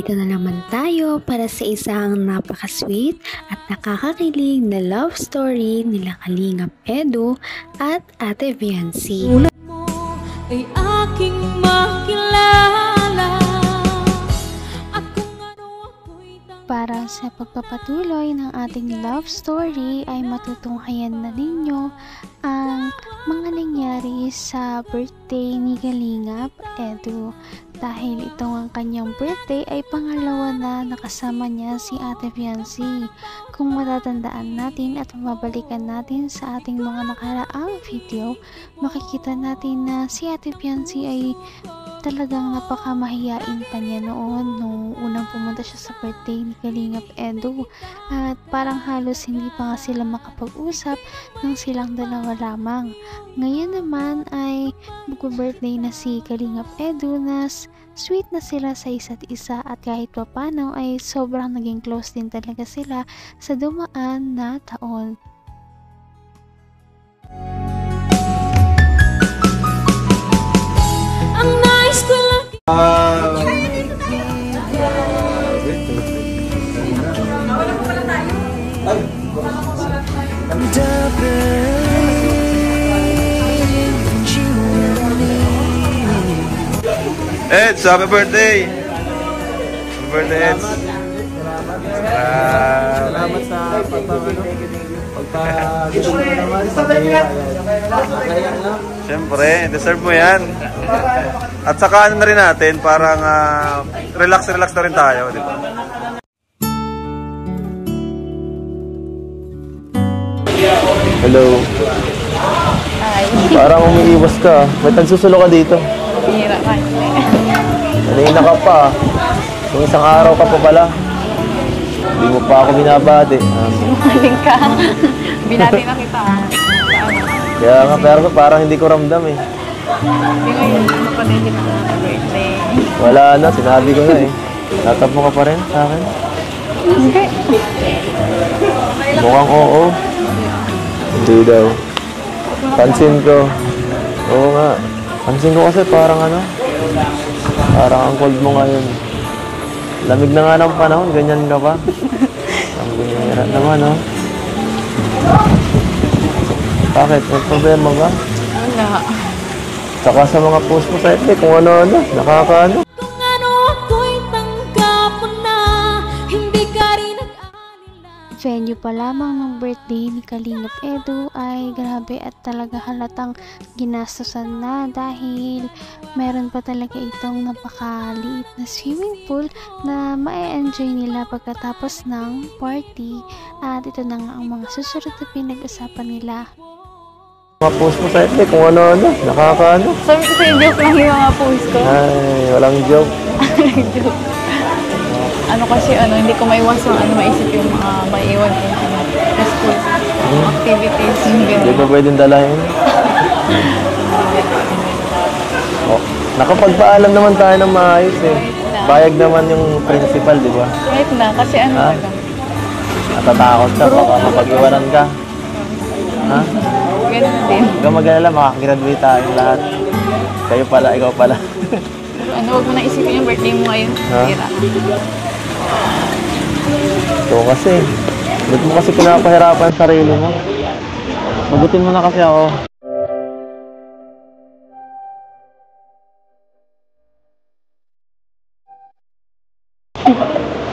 Narito na naman tayo para sa isang napaka-sweet at nakakakilig na love story nila Kalingap Edu at Ate Viancy. Tulad mo ay aking makilala at kung ano ako'y Para sa pagpapatuloy ng ating love story ay matutunghayan na ninyo ang mga nangyari sa birthday ni Kalingap Edu. Dahil itong ang kanyang birthday ay pangalawa na nakasama niya si Ate Viancy. Kung matatandaan natin at mabalikan natin sa ating mga nakaraang video, makikita natin na si Ate Viancy ay talagang napakamahiyain pa niya noon nung unang pumunta siya sa birthday ni Kalingap Edu. At parang halos hindi pa nga sila makapag-usap nang silang dalawa lamang. Ngayon naman ay mag-birthday na si Kalingap Edu na sweet na sila sa isa't isa at kahit papano ay sobrang naging close din talaga sila sa dumaan na taon. ang nais ko lang. Eds, happy birthday! Happy birthday, Eds! Salamat sa pagpag-gusto mo naman sa kaya. Siyempre, deserve mo yan. At saka ano na rin natin, parang relax na rin tayo, di ba? Hello. Ay, Parang umiiwas ka. Ba't nagsusulo ka dito? hira ka. Kanina ka pa. Kung isang araw ka pa pala. Hindi mo pa ako binabati. Sinungaling ka. Binati na kita. Kaya nga, pero parang hindi ko ramdam eh. Hindi ngayon, mapadili na nga birthday. Wala na, sinabi ko na eh. Tatap mo ka pa rin sa akin? Hindi. Mukhang oo. Hindi daw. Pansin ko. Oo nga. Pansin ko kasi parang parang ang cold mo ngayon. Lamig na nga ng panahon, ganyan ka pa. Ang bihira naman, oh. Bakit? May problema ba? Wala. Saka sa mga post mo sa FB, kung ano-ano, nakakaano. Kung ano ako'y tanggap mo na, hindi ka rin nag-alala. Venue pa lamang ng birthday ni Kalingap Edu ay grabe at talaga halatang ginastosan na dahil meron pa talaga itong napakaliit na swimming pool na ma-enjoy nila pagkatapos ng party. At ito na nga ang mga susunod na pinag-usapan nila. Mga post mo sa FB, kung ano-ano, nakakaano. Sabi ko sa'yo, joke lang yung mga post ko. Ay, walang joke. Joke. Ano kasi, hindi ko maiwasan, maisip yung mga maiwan yung school activities. Hindi ba pwedeng dalahin? Oh, nakapagpaalam naman tayo ng maayos eh. Bayag naman yung principal, di ba? Kahit na, kasi Ha? talaga. Natatakot ka, baka mapag-iwanan ka. Ha? Ganun din. Huwag kang mag-alala, makagraduate tayo lahat. Kayo pala, ikaw pala. Pero huwag mo na isipin yung birthday mo ngayon. Ha? Hira. Ito kasi. Ba't mo kasi pinapahirapan ang sarili mo? Magutin mo na kasi ako.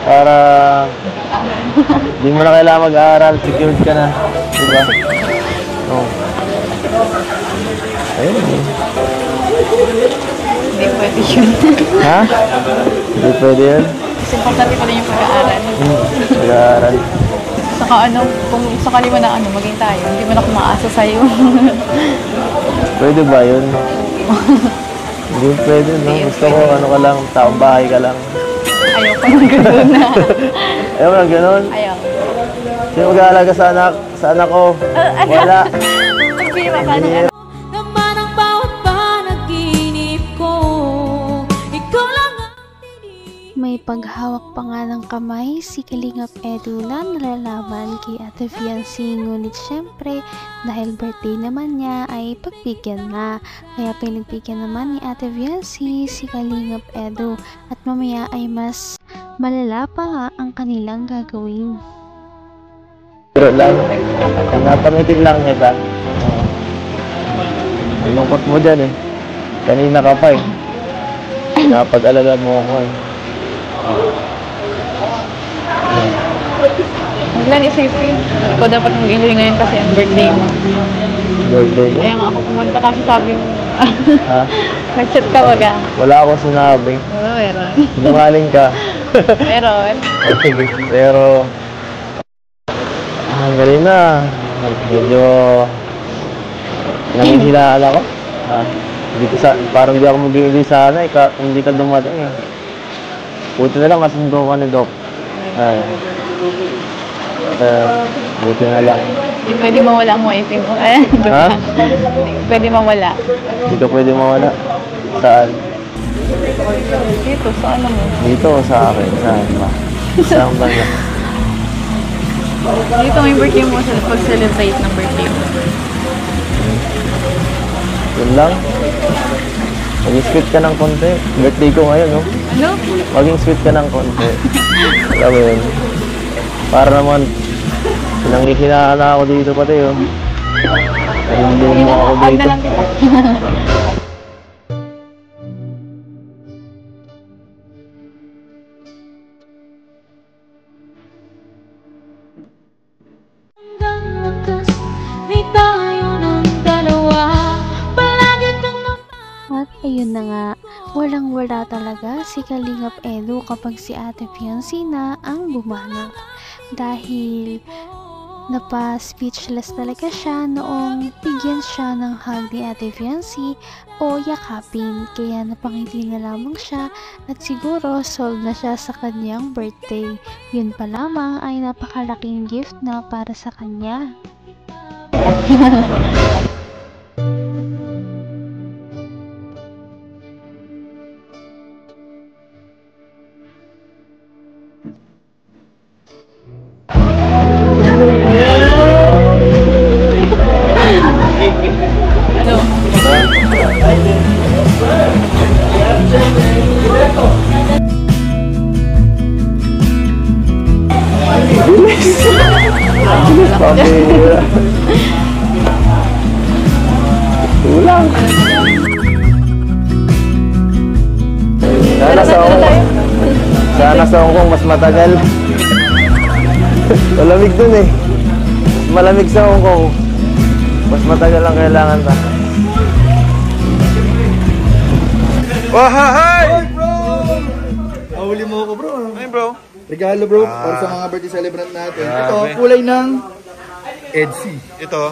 Para di mo na kailangan mag-aaral, secured ka na. Diba? Oh. Ayun eh. Hindi pwede yun. Ha? Hindi pwede yun? Mas importante pa rin yung pag-aaral. Mag-aaral. Saka kung sakali mo na maging tayo, hindi mo na kumaasa sa'yo. Pwede ba yun? Hindi pwede, no? Gusto ko, ka lang, taong bahay ka lang. Ayoko nang gano'n na. Ayaw mo lang ganun? Ayaw. Sino mag-aalaga sa anak ko? Wala. Pagpira ka na. Naman ang bawat panaginip ko, ikaw lang ang tinig. May paghawak pa nga ng kamay si Kalingap Edu na nalalaman kay Ate Viancy, ngunit syempre dahil birthday naman niya ay pagbigyan na. Kaya pinagbigyan naman ni Ate Viancy si Kalingap Edu at mamaya ay mas malala pa nga ang kanilang gagawin. Pero lang, natamitin lang kita. Ang lungkot mo dyan eh. Kanina ka pa eh. Napag-alala mo ako eh. Huwag lang isipin. Ikaw dapat mag-enjoy ngayon kasi ang birthday mo. Birthday ko? Kaya nga ako pumunta kasi sabi mo. Ha? Nag-chat ka wag ah. Wala akong sinabi. Oo, meron. Sinungaling ka. Meron. Sige, pero galing na. Medyo nangihilaan ako. Hindi ko parang hindi ako mag-i-enjoy sana eh, kung hindi ka dumating eh. Buti na lang kasundo ka ni Doc. Ay. Buti na lang. Hindi pwede mawala ang wiping mo. Ha? Pwede mawala. Hindi ka pwede mawala. Saan? Dito, sa ano mo? Dito o sa akin? Saan ba? Saan ba yan? Dito yung birthday mo sa pag-celebrate ng birthday mo. Yun lang. Maging sweet ka ng konti. Birthday ko ngayon, no? Ano? Maging sweet ka ng konti. Alam mo yun. Para naman, pinanghihinaan na ako dito pati, oh. Hindi mo ako Add dito. na lang kita. Hanggang wakas ay tayo ng dalawa. Palagi kang At ayun na nga, walang-wala talaga si Kalingap Edu kapag si Ate Fiancé na ang bumanat. Dahil napa-speechless talaga siya noong bigyan siya ng hug ni Ate Fiancé o yakapin. Kaya napangiti na lamang siya at siguro solve na siya sa kanyang birthday. Yun pa lamang ay napakalaking gift na para sa kanya. Pambira. Ulang. Sana sa Hong Kong mas matagal. Malamig dun eh. Mas malamig sa Hong Kong. Mas matagal ang kailangan ta. Wahahay! Bro! Ahuli mo ako, bro. Ay, bro. Regalo, bro, para sa mga birthday celebrant natin. Grabe. Ito, kulay ng EDC. Ito.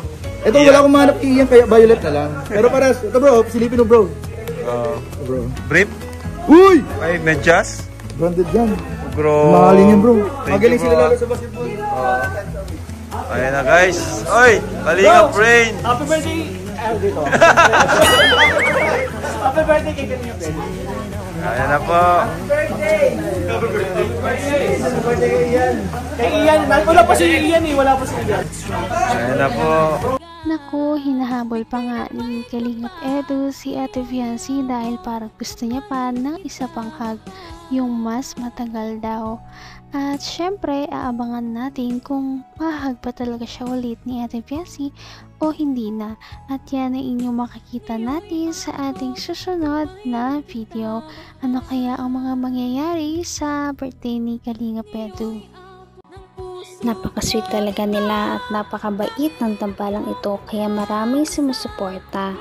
Ito, wala akong mahanap iyan, kaya violet na lang. Pero paras, ito bro, silipin mo, bro. Bro. Brief. Uy! Ay, medyas. Branded yan. Bro. Mahalin yan, bro. Thank Magaling you, sila bro. lalo sa basketball. Ayan na, guys. Oy, Kalingap Rain. Happy birthday! Dito. Happy birthday kay Kalingap Rain. Ayan na po. Happy birthday kay Ian. Kay Ian, wala pa si Ian eh, wala pa si Ian. Ayan na po. Naku, hinahabol pa nga ni Kalingap Edu si Ate Fiancé dahil parang gusto niya pa ng isa pang hug, yung mas matagal daw. At syempre, aabangan natin kung mahag pa talaga siya ulit ni Ate Fiancé o hindi na. At yan ang inyong makikita natin sa ating susunod na video. Ano kaya ang mga mangyayari sa birthday ni Kalingap Edu? Napaka-sweet talaga nila at napakabait ng tambalang ito kaya maraming sumusuporta.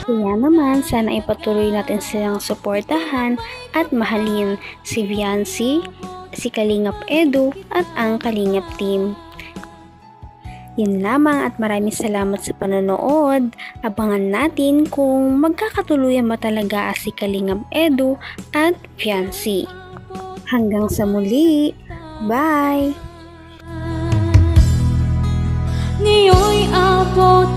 Kaya naman sana ipatuloy natin silang suportahan at mahalin si Fiancé, si Kalingap Edu at ang Kalingap team. Yun lamang at maraming salamat sa panonood. Abangan natin kung magkakatuluyan ba talaga si Kalingap Edu at Fiancé. Hanggang sa muli! Bye! ngayon'y abot